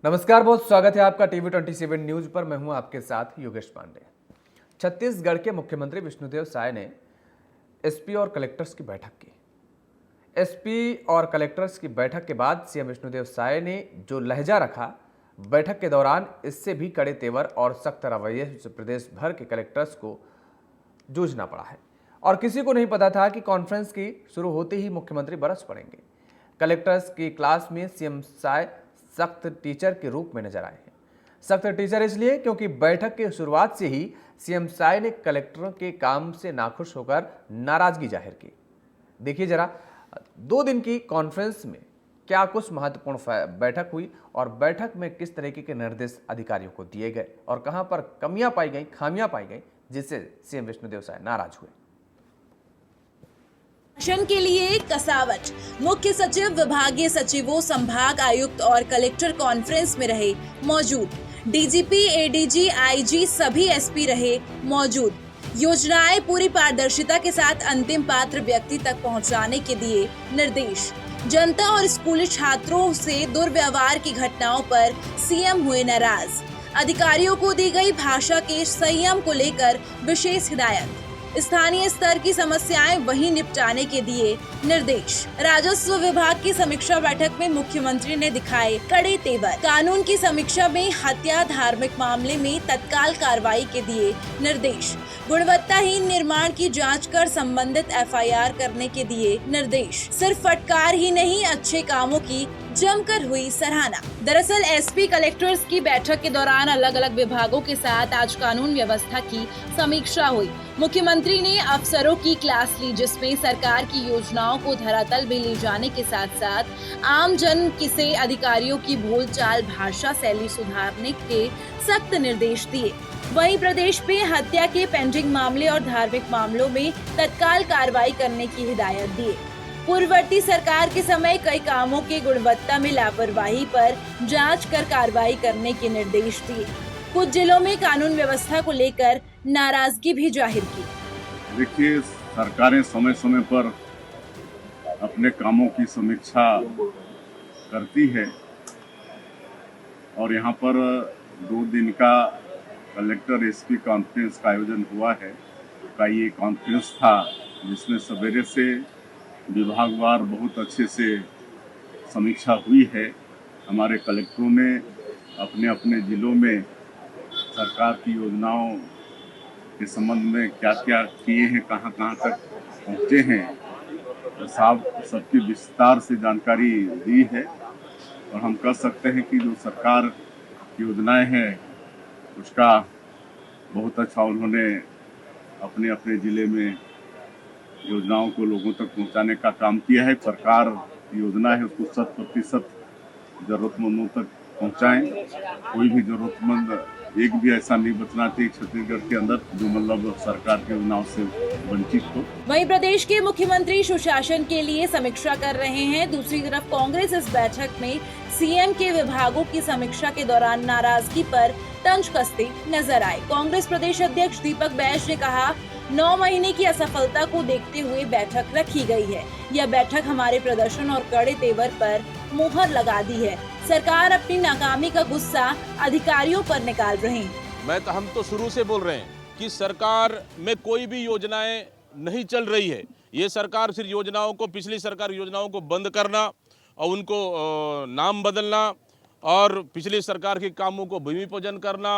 नमस्कार, बहुत स्वागत है आपका TV27 न्यूज पर। मैं हूं आपके साथ योगेश पांडे। छत्तीसगढ़ के मुख्यमंत्री विष्णुदेव साय ने एसपी और कलेक्टर्स की बैठक की। एसपी और कलेक्टर्स की बैठक के बाद सीएम विष्णुदेव साय ने जो लहजा रखा, बैठक के दौरान इससे भी कड़े तेवर और सख्त रवैये से प्रदेश भर के कलेक्टर्स को जूझना पड़ा है और किसी को नहीं पता था कि कॉन्फ्रेंस की शुरू होते ही मुख्यमंत्री बरस पड़ेंगे। कलेक्टर्स की क्लास में सीएम साय सख्त टीचर के रूप में नजर आए हैं। सख्त टीचर इसलिए क्योंकि बैठक की शुरुआत से ही सीएम साय ने कलेक्टरों के काम से नाखुश होकर नाराजगी जाहिर की। देखिए जरा 2 दिन की कॉन्फ्रेंस में क्या कुछ महत्वपूर्ण बैठक हुई और बैठक में किस तरीके के निर्देश अधिकारियों को दिए गए और कहां पर कमियां पाई गई, खामियां पाई गई, जिससे सीएम विष्णुदेव साय नाराज हुए। शासन के लिए कसावट। मुख्य सचिव, विभागीय सचिवों, संभाग आयुक्त और कलेक्टर कॉन्फ्रेंस में रहे मौजूद। डीजीपी, एडीजी, आईजी सभी एसपी रहे मौजूद। योजनाएं पूरी पारदर्शिता के साथ अंतिम पात्र व्यक्ति तक पहुंचाने के दिए निर्देश। जनता और स्कूली छात्रों से दुर्व्यवहार की घटनाओं पर सीएम हुए नाराज। अधिकारियों को दी गई भाषा के संयम को लेकर विशेष हिदायत। स्थानीय स्तर की समस्याएं वहीं निपटाने के दिए निर्देश। राजस्व विभाग की समीक्षा बैठक में मुख्यमंत्री ने दिखाए कड़े तेवर। कानून की समीक्षा में हत्या, धार्मिक मामले में तत्काल कार्रवाई के दिए निर्देश। गुणवत्ताहीन निर्माण की जांच कर संबंधित एफआईआर करने के दिए निर्देश। सिर्फ फटकार ही नहीं, अच्छे कामों की जमकर हुई सराहना। दरअसल एसपी कलेक्टर्स की बैठक के दौरान अलग अलग विभागों के साथ आज कानून व्यवस्था की समीक्षा हुई। मुख्यमंत्री ने अफसरों की क्लास ली, जिसमें सरकार की योजनाओं को धरातल में ले जाने के साथ साथ आम जन से अधिकारियों की बोलचाल, भाषा शैली सुधारने के सख्त निर्देश दिए। वहीं प्रदेश में हत्या के पेंडिंग मामले और धार्मिक मामलों में तत्काल कार्रवाई करने की हिदायत दी। पूर्ववर्ती सरकार के समय कई कामों की गुणवत्ता में लापरवाही पर जांच कर कार्रवाई करने के निर्देश दिए। कुछ जिलों में कानून व्यवस्था को लेकर नाराजगी भी जाहिर की। देखिए, सरकारें समय समय पर अपने कामों की समीक्षा करती है और यहाँ पर 2 दिन का कलेक्टर एसपी कॉन्फ्रेंस का आयोजन हुआ है। ये कॉन्फ्रेंस था जिसमें सवेरे से विभागवार बहुत अच्छे से समीक्षा हुई है। हमारे कलेक्टरों ने अपने अपने जिलों में सरकार की योजनाओं के संबंध में क्या क्या किए हैं, कहाँ कहाँ तक पहुँचे हैं, तो सबकी विस्तार से जानकारी दी है। और हम कह सकते हैं कि जो सरकार की योजनाएं हैं उसका बहुत अच्छा उन्होंने अपने अपने ज़िले में योजनाओं को लोगों तक पहुंचाने का काम किया है। सरकार योजना है उसको 100% जरूरतमंदों तक पहुंचाएं। कोई भी जरूरतमंद एक भी ऐसा नहीं बचना चाहिए छत्तीसगढ़ के अंदर जो मतलब सरकार की योजनाओं से वंचित हो। वहीं प्रदेश के मुख्यमंत्री सुशासन के लिए समीक्षा कर रहे हैं। दूसरी तरफ कांग्रेस इस बैठक में सीएम के विभागों की समीक्षा के दौरान नाराजगी पर तंज कसते नजर आए। कांग्रेस प्रदेश अध्यक्ष दीपक बैज ने कहा, 9 महीने की असफलता को देखते हुए बैठक रखी गई है। यह बैठक हमारे प्रदर्शन और कड़े तेवर पर मुहर लगा दी है। सरकार अपनी नाकामी का गुस्सा अधिकारियों पर निकाल रही है। हम तो शुरू से बोल रहे हैं कि सरकार में कोई भी योजनाएं नहीं चल रही है। ये सरकार सिर्फ योजनाओं को, पिछली सरकार योजनाओं को बंद करना और उनको नाम बदलना और पिछली सरकार के कामों को भूमि पूजन करना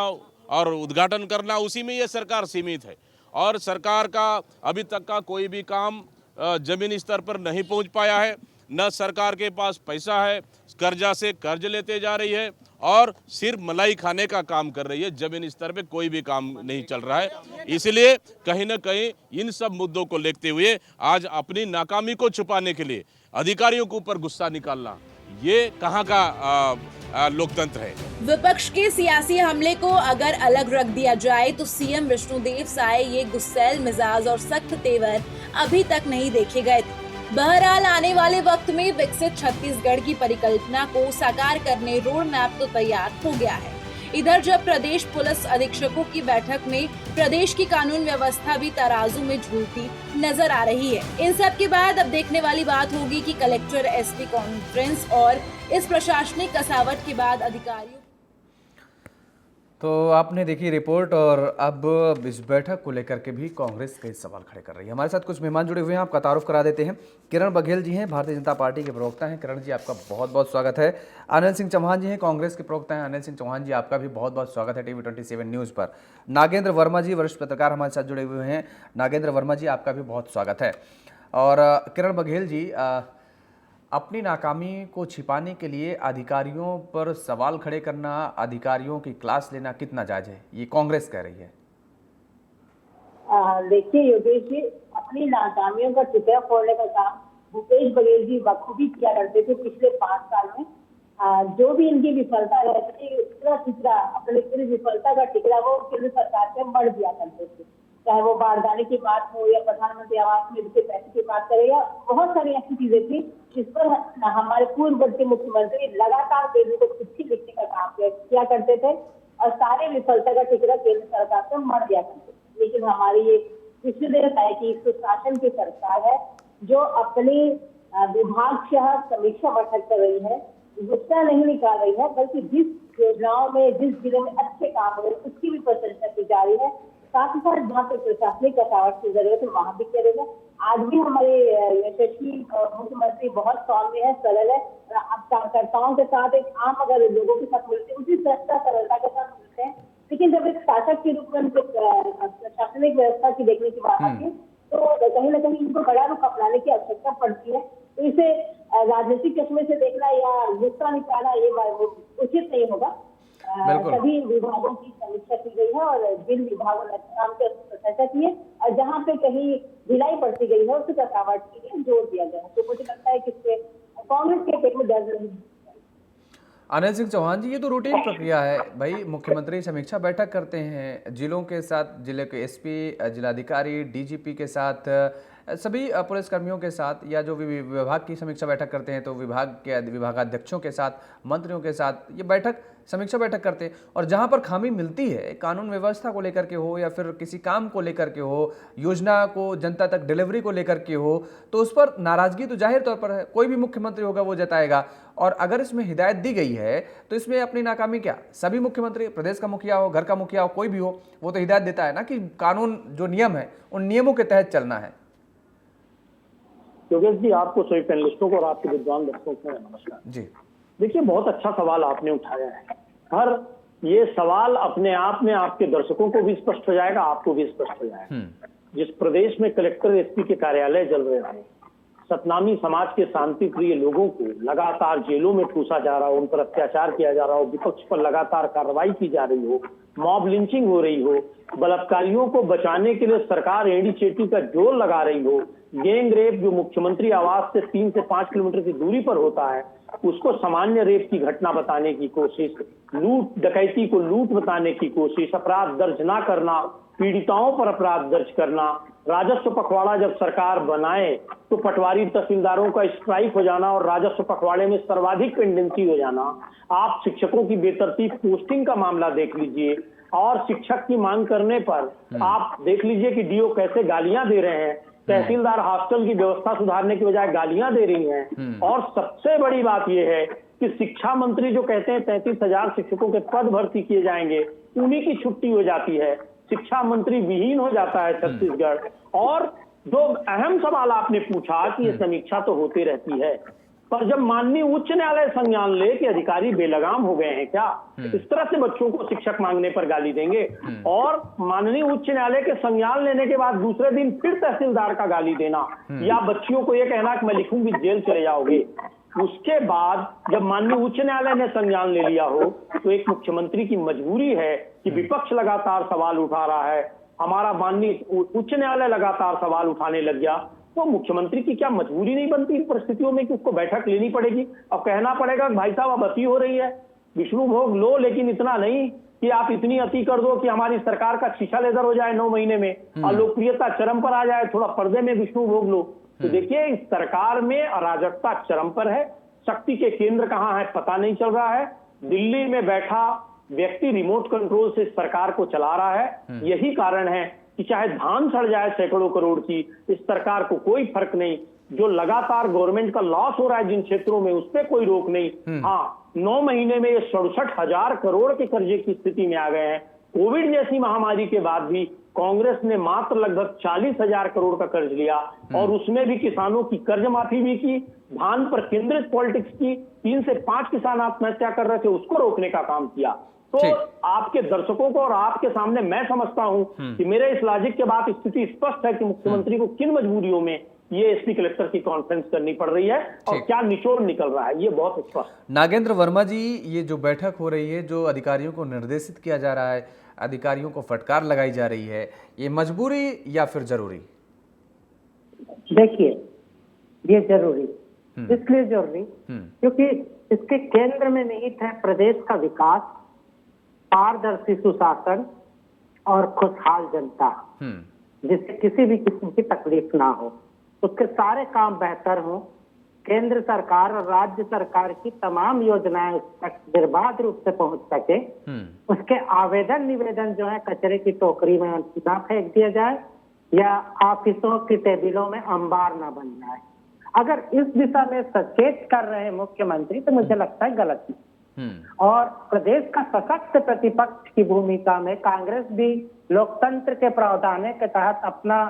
और उद्घाटन करना, उसी में ये सरकार सीमित है। और सरकार का अभी तक का कोई भी काम जमीनी स्तर पर नहीं पहुंच पाया है। न सरकार के पास पैसा है, कर्जा से कर्ज लेते जा रही है और सिर्फ मलाई खाने का काम कर रही है। जमीनी स्तर पे कोई भी काम नहीं चल रहा है। इसलिए कहीं न कहीं इन सब मुद्दों को लेते हुए आज अपनी नाकामी को छुपाने के लिए अधिकारियों के ऊपर गुस्सा निकालना, ये कहाँ का लोकतंत्र है। विपक्ष के सियासी हमले को अगर अलग रख दिया जाए तो सीएम विष्णुदेव साय ये गुस्सैल मिजाज और सख्त तेवर अभी तक नहीं देखे गए थे। बहरहाल आने वाले वक्त में विकसित छत्तीसगढ़ की परिकल्पना को साकार करने रोड मैप तो तैयार हो गया है। इधर जब प्रदेश पुलिस अधीक्षकों की बैठक में प्रदेश की कानून व्यवस्था भी तराजू में झूलती नजर आ रही है। इन सब के बाद अब देखने वाली बात होगी कि कलेक्टर एसपी कॉन्फ्रेंस और इस प्रशासनिक कसावट के बाद अधिकारियों। तो आपने देखी रिपोर्ट, और अब इस बैठक को लेकर के भी कांग्रेस कई सवाल खड़े कर रही है। हमारे साथ कुछ मेहमान जुड़े हुए हैं, आपका तारुफ करा देते हैं। किरण बघेल जी हैं, भारतीय जनता पार्टी के प्रवक्ता हैं। किरण जी, आपका बहुत बहुत स्वागत है। अनिल सिंह चौहान जी हैं, कांग्रेस के प्रवक्ता हैं। अनिल सिंह चौहान जी, आपका भी बहुत बहुत स्वागत है TV27 न्यूज़ पर। नागेंद्र वर्मा जी, वरिष्ठ पत्रकार, हमारे साथ जुड़े हुए हैं। नागेंद्र वर्मा जी, आपका भी बहुत स्वागत है। और किरण बघेल जी, अपनी नाकामी को छिपाने के लिए अधिकारियों पर सवाल खड़े करना, अधिकारियों की क्लास लेना कितना जायज है, ये कांग्रेस कह रही है। देखिए योगेश जी, अपनी नाकामियों का चितरा फोड़ने का काम भूपेश बघेल जी बखूबी किया करते थे पिछले 5 साल में। जो भी इनकी विफलता रहती थी, उसका चितरा, अपनी पूरी विफलता का टिकरा वो केंद्र सरकार से मर दिया करते थे। चाहे वो बारदाने की बात हो या प्रधानमंत्री आवास में के पैसे की बात करे, या बहुत सारी ऐसी चीजें थी जिस पर हमारे पूर्ववर्ती मुख्यमंत्री लगातार केंद्र को चिट्ठी लिखने का काम किया करते थे, और सारे विफलता का टिकरा केंद्र सरकार से मर दिया करते थे। लेकिन हमारी ये विश्वदेव है कि सुशासन की सरकार है, जो अपनी विभाग से समीक्षा बैठक कर रही है, गुस्सा नहीं निकाल रही है, बल्कि जिस योजनाओं में, जिस जिले में अच्छे काम हो रहे हैं उसकी भी प्रशंसा की जा रही है। साथ ही साथ जहाँ पर प्रशासनिक कसावट की जरूरत है वहाँ भी करेगा। आज भी हमारे यशस्वी मुख्यमंत्री बहुत सौम्य है, सरल है, कार्यकर्ताओं के साथ एक आम अगर लोगों के साथ मिलते हैं उसी सरलता के साथ मिलते हैं। लेकिन जब एक शासक के रूप में उनके प्रशासनिक व्यवस्था की देखने की बात आती है, तो कहीं ना कहीं इनको बड़ा रुख अपनाने की आवश्यकता पड़ती है। तो इसे राजनीतिक चश्मे से देखना या गुस्सा निकालना ये उचित नहीं होगा। सभी विभागों की समीक्षा की गई है, और जिन विभागों ने काम की प्रशंसा की है, और जहाँ पे कहीं ढिलाई बढ़ती गई है उसकी कसावट के लिए जोर दिया गया है। तो मुझे लगता है कि इससे कांग्रेस के पेट में दर्द नहीं। अनिल सिंह चौहान जी, ये तो रूटीन प्रक्रिया है भाई। मुख्यमंत्री समीक्षा बैठक करते हैं जिलों के साथ, जिले के SP, जिलाधिकारी, DGP के साथ, सभी पुलिसकर्मियों के साथ, या जो भी विभाग की समीक्षा बैठक करते हैं तो विभाग के विभागाध्यक्षों के साथ, मंत्रियों के साथ ये समीक्षा बैठक करते हैं। और जहां पर खामी मिलती है, कानून व्यवस्था को लेकर के हो या फिर किसी काम को लेकर के हो, योजना को जनता तक डिलीवरी को लेकर के हो, तो उस पर नाराजगी तो जाहिर तौर पर है, कोई भी मुख्यमंत्री होगा वो जताएगा। और अगर इसमें हिदायत दी गई है तो इसमें अपनी नाकामी क्या, सभी मुख्यमंत्री, प्रदेश का मुखिया हो, घर का मुखिया हो, कोई भी हो, वो तो हिदायत देता है ना कि कानून जो नियम है उन नियमों के तहत चलना है। योगेश जी, आपको सभी पैनलिस्टों को और आपके विद्वान दर्शकों को नमस्कार जी। देखिए, बहुत अच्छा सवाल आपने उठाया है, और ये सवाल अपने आप में आपके दर्शकों को भी स्पष्ट हो जाएगा, आपको भी स्पष्ट हो जाएगा। जिस प्रदेश में कलेक्टर SP के कार्यालय जल रहे हैं, सतनामी समाज के शांति प्रिय लोगों को लगातार जेलों में ठूसा जा रहा हो, उन पर अत्याचार किया जा रहा हो, विपक्ष पर लगातार कार्रवाई की जा रही हो, मॉब लिंचिंग हो रही हो, बलात्कारियों को बचाने के लिए सरकार एड़ी चेटी का जोर लगा रही हो, गैंग रेप जो मुख्यमंत्री आवास से 3 से 5 किलोमीटर की दूरी पर होता है उसको सामान्य रेप की घटना बताने की कोशिश, लूट डकैती को लूट बताने की कोशिश, अपराध दर्ज ना करना, पीड़िताओं पर अपराध दर्ज करना, राजस्व पखवाड़ा जब सरकार बनाए तो पटवारी तहसीलदारों का स्ट्राइक हो जाना और राजस्व पखवाड़े में सर्वाधिक पेंडेंसी हो जाना, आप शिक्षकों की बेतरतीब पोस्टिंग का मामला देख लीजिए, और शिक्षक की मांग करने पर आप देख लीजिए कि DO कैसे गालियां दे रहे हैं, तहसीलदार हॉस्टल की व्यवस्था सुधारने की बजाय गालियां दे रही हैं। और सबसे बड़ी बात यह है कि शिक्षा मंत्री जो कहते हैं 33,000 शिक्षकों के पद भर्ती किए जाएंगे, उन्हीं की छुट्टी हो जाती है, शिक्षा मंत्री विहीन हो जाता है छत्तीसगढ़। और जो अहम सवाल आपने पूछा कि ये समीक्षा तो होती रहती है, पर जब माननीय उच्च न्यायालय संज्ञान ले कि अधिकारी बेलगाम हो गए हैं क्या, इस तरह से बच्चों को शिक्षक मांगने पर गाली देंगे, और माननीय उच्च न्यायालय के संज्ञान लेने के बाद दूसरे दिन फिर तहसीलदार का गाली देना, या बच्चियों को यह कहना कि मैं लिखूंगी जेल चले जाओगे। उसके बाद जब माननीय उच्च न्यायालय ने संज्ञान ले लिया हो तो एक मुख्यमंत्री की मजबूरी है कि विपक्ष लगातार सवाल उठा रहा है, हमारा माननीय उच्च न्यायालय लगातार सवाल उठाने लग गया, तो मुख्यमंत्री की क्या मजबूरी नहीं बनती इन परिस्थितियों में कि उसको बैठक लेनी पड़ेगी? अब कहना पड़ेगा कि भाई साहब अब अति हो रही है, विष्णु भोग लो, लेकिन इतना नहीं कि आप इतनी अति कर दो कि हमारी सरकार का शीशा लेदर हो जाए 9 महीने में, और लोकप्रियता चरम पर आ जाए, थोड़ा पर्दे में विष्णु भोग लो। तो देखिए, इस सरकार में अराजकता चरम पर है, शक्ति के केंद्र कहाँ है पता नहीं चल रहा है। दिल्ली में बैठा व्यक्ति रिमोट कंट्रोल से इस सरकार को चला रहा है। यही कारण है कि चाहे धान सड़ जाए सैकड़ों करोड़ की, इस सरकार को कोई फर्क नहीं। जो लगातार गवर्नमेंट का लॉस हो रहा है जिन क्षेत्रों में, उस पर कोई रोक नहीं। हाँ, 9 महीने में ये 67,000 करोड़ के कर्जे की स्थिति में आ गए हैं। कोविड जैसी महामारी के बाद भी कांग्रेस ने मात्र लगभग 40,000 करोड़ का कर्ज लिया और उसमें भी किसानों की कर्ज माफी भी की, धान पर केंद्रित पॉलिटिक्स की, 3 से 5 किसान आत्महत्या कर रहे थे उसको रोकने का काम किया। तो आपके दर्शकों को और आपके सामने मैं समझता हूं कि मेरे इस लॉजिक के बाद स्थिति स्पष्ट है कि मुख्यमंत्री को किन मजबूरियों में ये एसपी कलेक्टर की कॉन्फ्रेंस करनी पड़ रही है और क्या निचोड़ निकल रहा है, ये बहुत स्पष्ट। नागेंद्र वर्मा जी, ये जो बैठक हो रही है, जो अधिकारियों को निर्देशित किया जा रहा है, अधिकारियों को फटकार लगाई जा रही है, ये मजबूरी या फिर जरूरी? देखिए, ये जरूरी इसलिए जरूरी क्योंकि इसके केंद्र में निहित है प्रदेश का विकास, पारदर्शी सुशासन और खुशहाल जनता, जिससे किसी भी किस्म की तकलीफ ना हो, उसके सारे काम बेहतर हों, केंद्र सरकार और राज्य सरकार की तमाम योजनाएं उस तक निर्बाध रूप से पहुंच सके, उसके आवेदन निवेदन जो है कचरे की टोकरी में ना फेंक दिया जाए या ऑफिसों की टेबलों में अंबार ना बन जाए। अगर इस दिशा में सचेत कर रहे हैं मुख्यमंत्री तो मुझे लगता है गलत है। और प्रदेश का सशक्त प्रतिपक्ष की भूमिका में कांग्रेस भी लोकतंत्र के प्रावधान के तहत अपना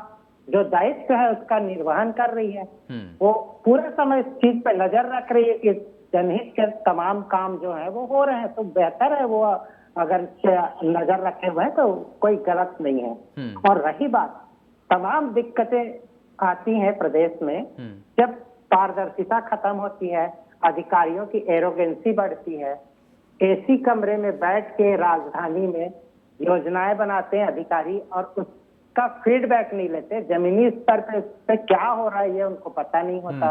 जो दायित्व है उसका निर्वहन कर रही है। वो पूरे समय इस चीज पे नजर रख रही है कि जनहित के तमाम काम जो है वो हो रहे हैं, तो बेहतर है वो अगर नजर रखे हुए हैं तो कोई गलत नहीं है। और रही बात, तमाम दिक्कतें आती हैं प्रदेश में जब पारदर्शिता खत्म होती है, अधिकारियों की एरोगेंसी बढ़ती है, एसी कमरे में बैठ के राजधानी में योजनाएं बनाते हैं अधिकारी और उसका फीडबैक नहीं लेते, जमीनी स्तर पे क्या हो रहा है ये उनको पता नहीं होता।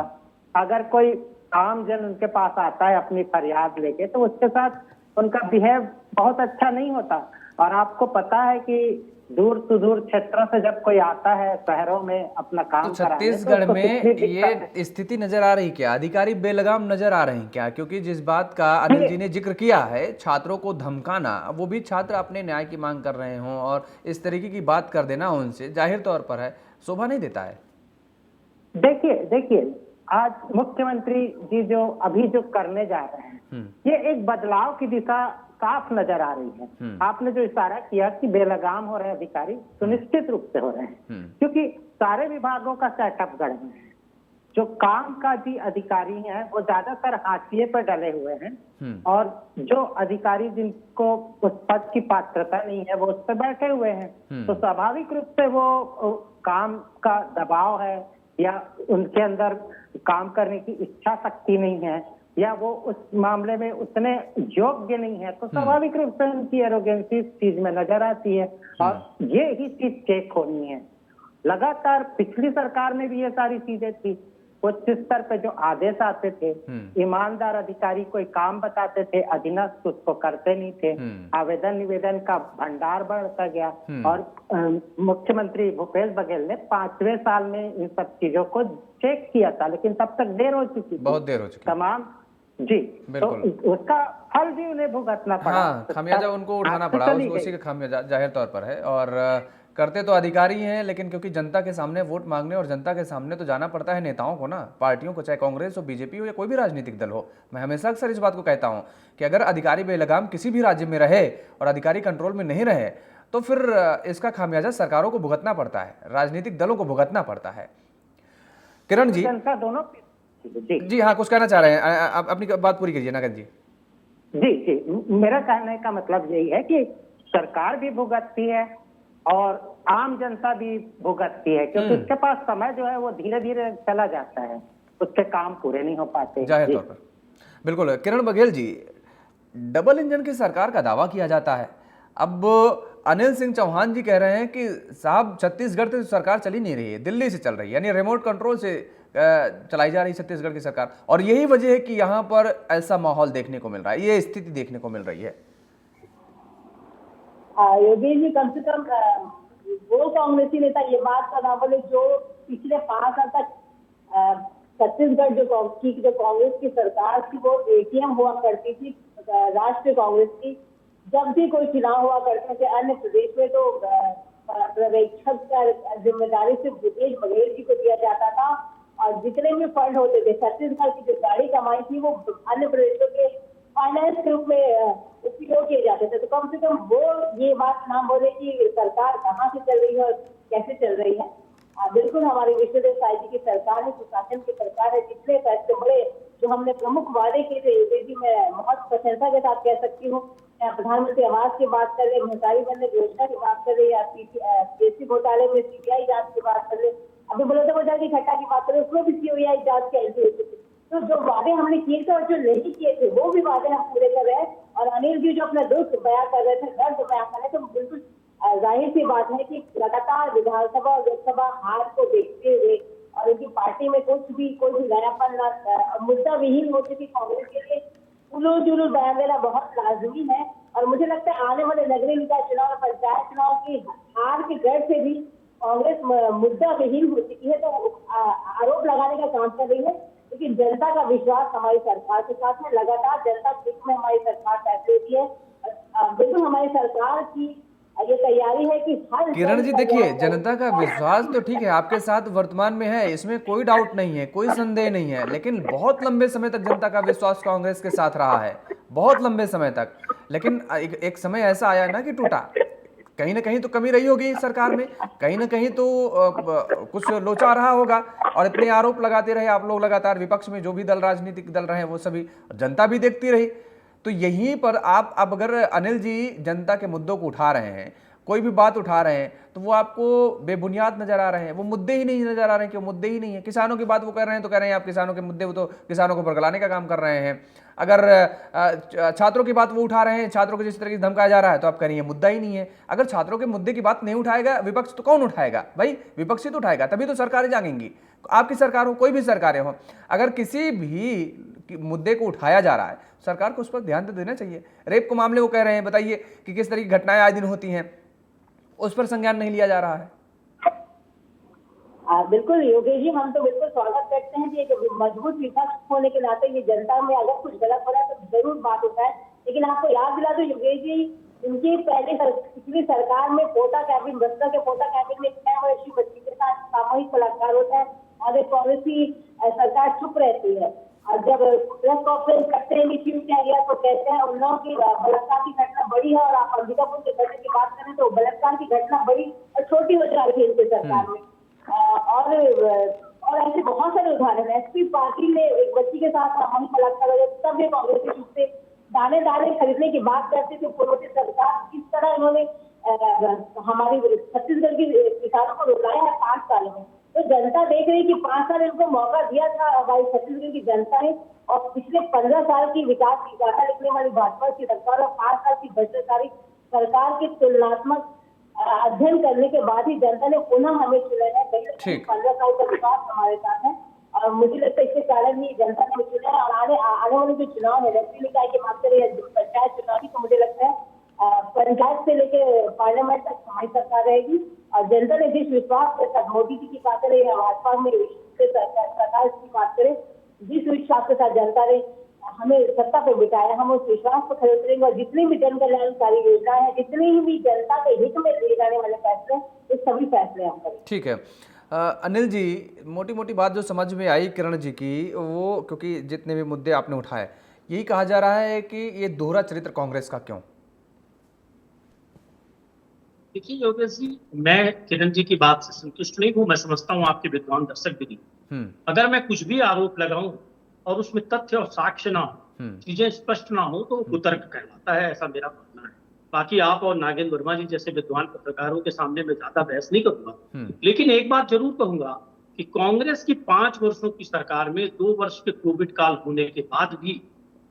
अगर कोई आम जन उनके पास आता है अपनी फरियाद लेके तो उसके साथ उनका बिहेव बहुत अच्छा नहीं होता। और आपको पता है कि दूर सुदूर क्षेत्रों से जब कोई आता है शहरों में अपना काम तो छत्तीसगढ़ में ये स्थिति नजर आ रही क्या? अधिकारी बेलगाम नजर आ रहे हैं क्या? क्योंकि जिस बात का अनिल जी ने जिक्र किया है, छात्रों को धमकाना, वो भी छात्र अपने न्याय की मांग कर रहे हों और इस तरीके की बात कर देना उनसे जाहिर तौर पर है शोभा नहीं देता है। देखिए आज मुख्यमंत्री जी जो अभी जो करने जा रहे हैं ये एक बदलाव की दिशा साफ नजर आ रही है। आपने जो इशारा किया कि बेलगाम हो रहे अधिकारी, सुनिश्चित रूप से हो रहे हैं क्योंकि सारे विभागों का सेटअप गड़बड़ है। जो कामकाजी अधिकारी हैं वो ज्यादातर हाशिए पर डले हुए हैं और जो अधिकारी जिनको उस पद की पात्रता नहीं है वो उस पर बैठे हुए हैं। तो स्वाभाविक रूप से वो काम का दबाव है या उनके अंदर काम करने की इच्छा शक्ति नहीं है या वो उस मामले में उतने योग्य नहीं है, तो स्वाभाविक रूप से उनकी एरोगेंसी इस चीज में नजर आती है और ये ही चीज चेक होनी है। लगातार पिछली सरकार में भी ये सारी चीजें थी, उच्च स्तर पे जो आदेश आते थे, ईमानदार अधिकारी कोई काम बताते थे, अधीनस्थ उसको करते नहीं थे, आवेदन निवेदन का भंडार बढ़ता गया और मुख्यमंत्री भूपेश बघेल ने 5वें साल में इन सब चीजों को चेक किया था, लेकिन तब तक देर हो चुकी थी, बहुत देर हो चुकी तमाम जी। तो उसका फल भी उन्हें भुगतना पड़ा। हाँ, खामियाजा उनको उठाना पड़ा, उसी का खामियाजा जाहिर तौर पर है। और करते तो अधिकारी हैं, लेकिन क्योंकि जनता के सामने वोट मांगने और जनता के सामने तो जाना पड़ता है नेताओं को ना, पार्टियों को, चाहे कांग्रेस हो, बीजेपी हो या कोई भी राजनीतिक दल हो। मैं हमेशा अक्सर इस बात को कहता हूं कि अगर अधिकारी बेलगाम किसी भी राज्य में रहे और अधिकारी कंट्रोल में नहीं रहे तो फिर इसका खामियाजा सरकारों को भुगतना पड़ता है, राजनीतिक दलों को भुगतना पड़ता है। किरण जी, जनता दोनों जी हाँ, कुछ कहना चाह रहे हैं, आप अपनी बात पूरी कीजिए नागेंद्र जी। जी, मेरा कहने का मतलब यही है कि सरकार भी भुगतती है और आम जनता भी भुगतती है क्योंकि उसके पास समय जो है वो धीरे धीरे चला जाता है, उसके काम पूरे नहीं हो पाते जाहिर तौर पर। बिल्कुल किरण बघेल जी, डबल इंजन की सरकार का दावा किया जाता है। अब अनिल सिंह चौहान जी कह रहे हैं कि साहब छत्तीसगढ़ से सरकार चली नहीं रही है, दिल्ली से चल रही है, यानी रिमोट कंट्रोल से चलाई जा रही छत्तीसगढ़ की सरकार, और यही वजह है कि यहाँ पर ऐसा माहौल देखने को मिल रहा है, ये स्थिति देखने को मिल रही है। योगेश जी, कम से कम वो कांग्रेसी नेता ये बात का ना बोले जो पिछले 5 साल तक छत्तीसगढ़ जो कांग्रेस की सरकार थी वो एटीएम हुआ करती थी राष्ट्रीय कांग्रेस की, जब भी कोई चुनाव हुआ करते थे अन्य प्रदेश में तो पर्यवेक्षक का जिम्मेदारी सिर्फ भूपेश बघेल जी को दिया जाता था, और जितने भी फंड होते थे छत्तीसगढ़ की जो गाड़ी कमाई थी वो अन्य प्रदेशों के फाइनेंस के रूप में उपयोग किए जाते थे। तो कम से कम वो ये बात ना बोले कि सरकार कहाँ से चल रही है और कैसे चल रही है। बिल्कुल हमारे विष्णुदेव साय जी की सरकार है, सुशासन की सरकार है। जितने फैसले बड़े जो हमने प्रमुख वादे किए थे योगी जी, मैं बहुत प्रशंसा के साथ कह सकती हूँ। प्रधानमंत्री आवास की बात कर रहे, महतारी बंधन योजना की बात कर रहे, या पीसी घोटाले में सीबीआई जांच की बात कर रहे, अभी बलौदाबाजार की घटना की बात कर रहे, उसमें भी सीबीआई जांच की एंट्री हो चुकी। तो जो वादे हमने किए थे और जो नहीं किए थे वो भी वादे हम पूरे कर रहे हैं। और अनिल जी जो अपना दुख बयां कर रहे थे, दर्द बयां कर रहे थे, तो बिल्कुल जाहिर सी बात है कि लगातार विधानसभा और लोकसभा हार को देखते हुए और उनकी पार्टी में कोई भी नयापन मुद्दा विहीन हो चुकी कांग्रेस के लिए उलूल जुलूल बयान देना बहुत लाजमी है। और मुझे लगता है आने वाले नगरीय निकाय चुनाव और पंचायत चुनाव की हार के डर से भी कांग्रेस मुद्दा विहीन हो चुकी है, तो आरोप लगाने का काम कर रही है। लेकिन जनता का विश्वास हमारी सरकार के साथ है, लगातार जनता के हित में हमारी सरकार फैसले होती है। बिल्कुल हमारी सरकार की ये तैयारी है कि हर किरण जी देखिए, जनता का विश्वास तो ठीक है आपके साथ वर्तमान में है, इसमें कोई डाउट नहीं है, कोई संदेह नहीं है, लेकिन बहुत लंबे समय तक जनता का विश्वास कांग्रेस के साथ रहा है, बहुत लंबे समय तक। लेकिन एक समय ऐसा आया ना कि टूटा। कहीं ना कहीं तो कमी रही होगी सरकार में, कहीं ना कहीं तो कुछ लोचा रहा होगा, और इतने आरोप लगाते रहे आप लोग लगातार, विपक्ष में जो भी दल राजनीतिक दल रहे वो सभी, जनता भी देखती रही। तो यहीं पर आप अब अगर अनिल जी जनता के मुद्दों को उठा रहे हैं, कोई भी बात उठा रहे हैं, तो वो आपको बेबुनियाद नजर आ रहे हैं, वो मुद्दे ही नहीं नजर आ रहे हैं कि वो मुद्दे ही नहीं है। किसानों की बात वो कर रहे हैं तो कह रहे हैं आप किसानों के मुद्दे, वो तो किसानों को बरगलाने का काम कर रहे हैं। अगर छात्रों की बात वो उठा रहे हैं, छात्रों को जिस तरह की धमकाया जा रहा है, तो आप कह रही है मुद्दा ही नहीं है। अगर छात्रों के मुद्दे की बात नहीं उठाएगा विपक्ष तो कौन उठाएगा भाई? विपक्ष ही तो उठाएगा, तभी तो सरकारें जागेंगी। आपकी सरकार हो, कोई भी सरकारें हो, अगर किसी भी मुद्दे को उठाया जा रहा है, सरकार को उस पर ध्यान तो देना चाहिए। रेप को मामले वो कह रहे हैं, बताइए कि किस तरह की घटनाएं आए दिन होती हैं, उस पर संज्ञान नहीं लिया जा रहा है। बिल्कुल योगेश जी, हम तो बिल्कुल स्वागत करते हैं कि एक मजबूत विपक्ष होने के नाते ये जनता में अगर कुछ गलत हो रहा है तो जरूर बात उठाए। लेकिन आपको याद दिला दो योगेश जी, इनकी पिछली सरकार में पोटा कैबिन, बस्तर के पोटा कैबिन में 6 वर्षीय बच्ची के साथ सामूहिक बलात्कार होता है और एक पॉलिसी सरकार चुप रहती है। और जब प्रेस कॉन्फ्रेंस करते हैं क्यों किया गया तो कहते हैं उन लोगों की बलात्कार की घटना बड़ी है, और आप अंबिकापुर के घटना की बात करें तो बलात्कार की घटना बड़ी और छोटी हो जा रही है इनकी सरकार में। और ऐसे बहुत सारे उदाहरण है। एसपी पाटिल ने एक बच्ची के साथ सामूहिक बलात्कार हो गया, तब भी कांग्रेस के से दाने दाने खरीदने की बात करते थे पूर्वोत्तर सरकार, किस तरह इन्होंने हमारी छत्तीसगढ़ की किसानों को रुलाया है 5 सालों में। तो जनता देख रही कि 5 साल इनको मौका दिया था हमारी छत्तीसगढ़ की जनता ने, और पिछले 15 साल की विकास की गाथा लिखने वाली भाजपा की सरकार और 5 साल की भ्रष्टाचारी सरकार के तुलनात्मक अध्ययन करने के बाद ही जनता ने पुनः हमें चुना है। 15 साल का विकास हमारे साथ है, और मुझे लगता है इसके कारण ही जनता ने चुना है। और आने वाले जो चुनाव है, नगरीय निकाय की बात करें या पंचायत चुनाव की, तो मुझे लगता है पंचायत से लेकर पार्लियामेंट तक हमारी सरकार रहेगी। और जनता ने जिस विश्वास के साथ मोदी जी की बात करें या भाजपा में सरकार की बात करें, जिस विश्वास के साथ जनता ने हमें सत्ता पर बिठाया, हम उस विश्वास को खड़े उतरेंगे। और जितनी भी जन कल्याणकारी योजना है, जितनी भी जनता के हित में लिए जाने वाले फैसले, ये सभी फैसले हम करें। ठीक है अनिल जी, मोटी मोटी बात जो समझ में आई किरण जी की, वो क्योंकि जितने भी मुद्दे आपने उठाए, यही कहा जा रहा है कि ये दोहरा चरित्र कांग्रेस का क्यों? देखिए योगेश जी, मैं किरण जी की बात से संतुष्ट नहीं हूं। मैं समझता हूं आपके विद्वान दर्शक भी नहीं। अगर मैं कुछ भी आरोप लगाऊं और उसमें तथ्य और साक्ष्य ना हो, चीजें स्पष्ट ना हो, तो कुतर्क कहलाता है, ऐसा मेरा मानना है। बाकी आप और नागेंद्र वर्मा जी जैसे विद्वान पत्रकारों के सामने मैं ज्यादा बहस नहीं करूंगा, लेकिन एक बात जरूर कहूंगा कि कांग्रेस की 5 वर्षों की सरकार में 2 वर्ष के कोविड काल होने के बाद भी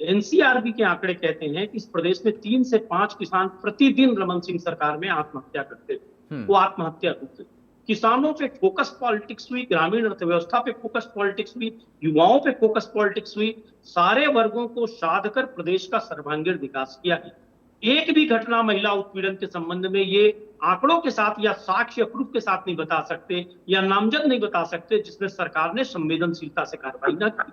एनसीआरबी के आंकड़े कहते हैं कि इस प्रदेश में 3 से 5 किसान प्रतिदिन रमन सिंह सरकार में आत्महत्या करते थे। वो आत्महत्या करते, किसानों पे फोकस पॉलिटिक्स हुई, ग्रामीण अर्थव्यवस्था पे फोकस पॉलिटिक्स हुई, युवाओं पे फोकस पॉलिटिक्स हुई, सारे वर्गों को साध कर प्रदेश का सर्वांगीण विकास किया है। एक भी घटना महिला उत्पीड़न के संबंध में ये आंकड़ों के साथ या साक्ष्य प्रूफ के साथ नहीं बता सकते या नामजद नहीं बता सकते जिसमें सरकार ने संवेदनशीलता से कार्रवाई न की।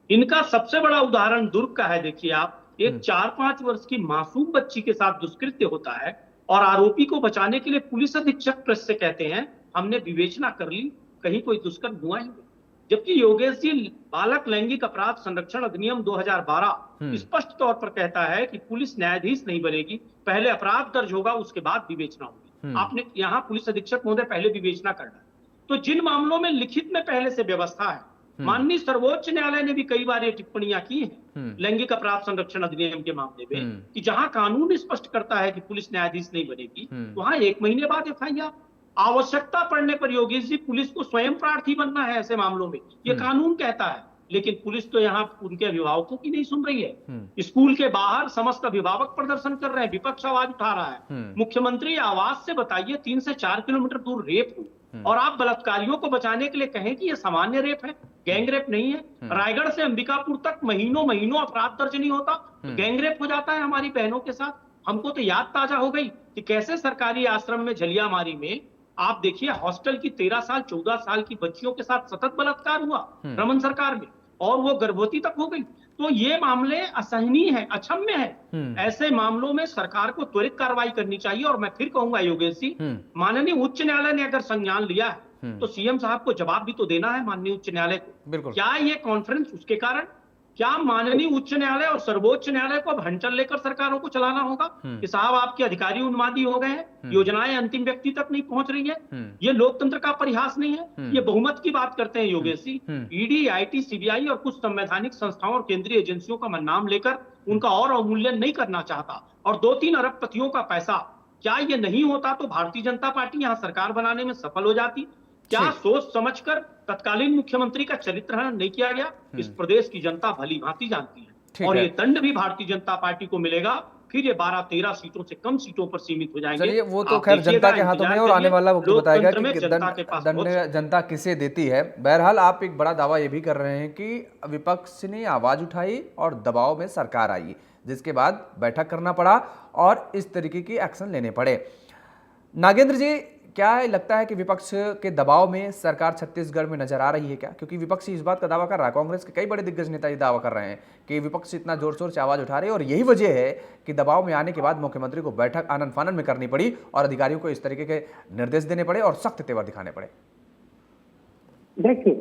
इनका सबसे बड़ा उदाहरण दुर्ग का है। देखिए आप, एक 4-5 वर्ष की मासूम बच्ची के साथ दुष्कृत्य होता है और आरोपी को बचाने के लिए पुलिस अधीक्षक प्रेस से कहते हैं हमने विवेचना कर ली, कहीं कोई दुष्कर्म हुआ ही नहीं। जबकि योगेश जी बालक लैंगिक अपराध संरक्षण अधिनियम 2012 स्पष्ट तौर पर कहता है कि पुलिस न्यायाधीश नहीं बनेगी, पहले अपराध दर्ज होगा उसके बाद विवेचना होगी। आपने यहाँ पुलिस अधीक्षक महोदय पहले विवेचना करना। तो जिन मामलों में लिखित में पहले से व्यवस्था है, माननीय सर्वोच्च न्यायालय ने भी कई बार ये टिप्पणियां की हैं लैंगिक अपराध संरक्षण अधिनियम के मामले में कि जहां कानून स्पष्ट करता है कि पुलिस न्यायाधीश नहीं बनेगी, वहां 1 महीने बाद FIR। आवश्यकता पड़ने पर योगेश जी पुलिस को स्वयं प्रार्थी बनना है ऐसे मामलों में, ये कानून कहता है। लेकिन पुलिस तो यहाँ उनके अभिभावकों की नहीं सुन रही है। स्कूल के बाहर समस्त अभिभावक प्रदर्शन कर रहे हैं, विपक्ष आवाज उठा रहा है। मुख्यमंत्री आवाज से बताइए 3 से 4 किलोमीटर दूर रेप हो और आप बलात्कारियों को बचाने के लिए कहें कि ये सामान्य रेप है, गैंग रेप नहीं है। रायगढ़ से अंबिकापुर तक महीनों अपराध दर्ज नहीं होता, गैंग रेप हो जाता है हमारी बहनों के साथ। हमको तो याद ताजा हो गई कि कैसे सरकारी आश्रम में झलियामारी में आप देखिए हॉस्टल की 13 साल 14 साल की बच्चियों के साथ सतत बलात्कार हुआ रमन सरकार में, और वो गर्भवती तक हो गई। तो ये मामले असहनीय है, अक्षम्य है। ऐसे मामलों में सरकार को त्वरित कार्रवाई करनी चाहिए। और मैं फिर कहूंगा योगेश जी, माननीय उच्च न्यायालय ने अगर संज्ञान लिया है तो सीएम साहब को जवाब भी तो देना है माननीय उच्च न्यायालय को। क्या ये कॉन्फ्रेंस उसके कारण, क्या माननीय उच्च न्यायालय और सर्वोच्च न्यायालय को अब हंटर लेकर सरकारों को चलाना होगा कि साहब आपके अधिकारी उन्मादी हो गए हैं, योजनाएं अंतिम व्यक्ति तक नहीं पहुंच रही है? ये लोकतंत्र का परिहास नहीं है? ये बहुमत की बात करते हैं Yogesh ji. ED, IT, CBI और कुछ संवैधानिक संस्थाओं और केंद्रीय एजेंसियों का मैं नाम लेकर उनका और अवमूल्यन नहीं करना चाहता। और 2-3 अरबपतियों का पैसा, क्या ये नहीं होता तो भारतीय जनता पार्टी यहाँ सरकार बनाने में सफल हो जाती? क्या सोच समझकर तत्कालीन मुख्यमंत्री का चरित्र हनन नहीं किया गया? इस प्रदेश की जनता भली भांति जानती है। और ये दंड भी भारतीय जनता पार्टी को मिलेगा, फिर ये 12-13 सीटों से कम सीटों पर सीमित हो जाएंगे। चलिए, वो तो खैर जनता के हाथों में और आने वाला वक्त बताएगा कि दंड जनता किसे देती है। बहरहाल आप एक बड़ा दावा ये भी कर रहे हैं कि विपक्ष ने आवाज उठाई और दबाव में सरकार आई, जिसके बाद बैठक करना पड़ा और इस तरीके की एक्शन लेने पड़े। नागेंद्र जी, क्या लगता है कि विपक्ष के दबाव में सरकार छत्तीसगढ़ में नजर आ रही है क्या? क्योंकि विपक्ष इस बात का दावा कर रहा है, कांग्रेस के कई बड़े दिग्गज नेता ये दावा कर रहे हैं कि विपक्ष इतना जोर शोर से आवाज उठा रहे हैं और यही वजह है कि दबाव में आने के बाद मुख्यमंत्री को बैठक आनन फानन में करनी पड़ी और अधिकारियों को इस तरीके के निर्देश देने पड़े और सख्त तेवर दिखाने पड़े। देखिए,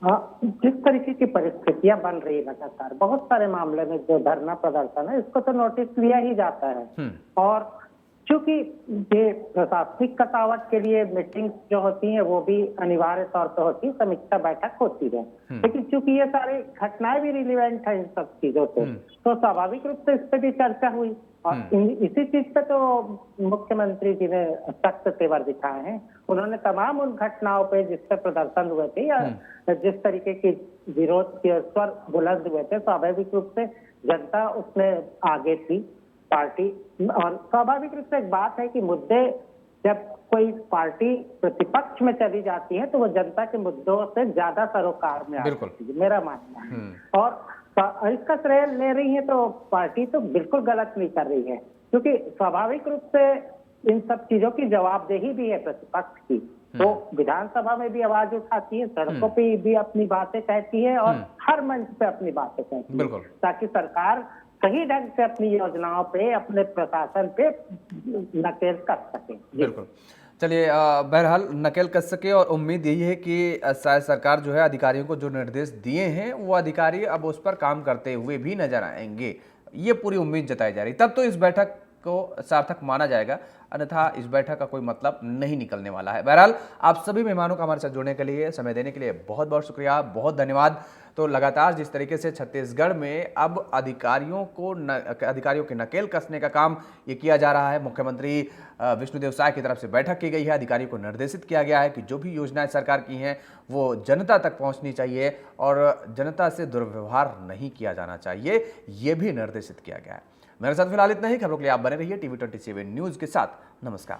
जिस तरीके की परिस्थितियां बन रही है लगातार, बहुत सारे मामले में जो धरना प्रदर्शन है इसको तो नोटिस लिया ही जाता है। और चूंकि ये प्रशासनिक कसावट के लिए मीटिंग्स जो होती हैं वो भी अनिवार्य तौर पर होती है, समीक्षा बैठक होती है, लेकिन चूंकि ये सारी घटनाएं भी रिलेवेंट है इन सब चीजों से, तो स्वाभाविक रूप से इस पे भी चर्चा हुई। और इसी चीज पे तो मुख्यमंत्री जी ने सख्त तेवर दिखाए हैं। उन्होंने तमाम उन घटनाओं पे जिससे प्रदर्शन हुए थे या जिस तरीके के विरोध के स्वर बुलंद हुए थे, स्वाभाविक रूप से जनता उसमें आगे थी, पार्टी। और स्वाभाविक रूप से एक बात है कि मुद्दे, जब कोई पार्टी प्रतिपक्ष में चली जाती है तो वो जनता के मुद्दों से ज्यादा सरोकार में आती है, मेरा मानना है। और इसका श्रेय ले रही है तो पार्टी तो बिल्कुल गलत नहीं कर रही है, क्योंकि स्वाभाविक रूप से इन सब चीजों की जवाबदेही भी है प्रतिपक्ष की। तो विधानसभा में भी आवाज उठाती है, सड़कों पे भी अपनी बातें कहती है और हर मंच पे अपनी बातें कहती है, ताकि सरकार सही ढंग से अपनी योजनाओं पे, अपने प्रशासन पे नकेल कस सके। बिल्कुल। चलिए, बहरहाल नकेल कस सके और उम्मीद यही है कि शायद सरकार जो है अधिकारियों को जो निर्देश दिए हैं वो अधिकारी अब उस पर काम करते हुए भी नजर आएंगे, ये पूरी उम्मीद जताई जा रही। तब तो इस बैठक को सार्थक माना जाएगा, अन्यथा इस बैठक का कोई मतलब नहीं निकलने वाला है। बहरहाल आप सभी मेहमानों का हमारे साथ जुड़ने के लिए, समय देने के लिए बहुत बहुत शुक्रिया, बहुत धन्यवाद। तो लगातार जिस तरीके से छत्तीसगढ़ में अब अधिकारियों के नकेल कसने का काम ये किया जा रहा है, मुख्यमंत्री विष्णुदेव साय की तरफ से बैठक की गई है, अधिकारियों को निर्देशित किया गया है कि जो भी योजनाएं सरकार की हैं वो जनता तक पहुंचनी चाहिए और जनता से दुर्व्यवहार नहीं किया जाना चाहिए, ये भी निर्देशित किया गया है। मेरे साथ फिलहाल इतना ही। खबरों के लिए आप बने रहिए TV27 न्यूज़ के साथ। नमस्कार।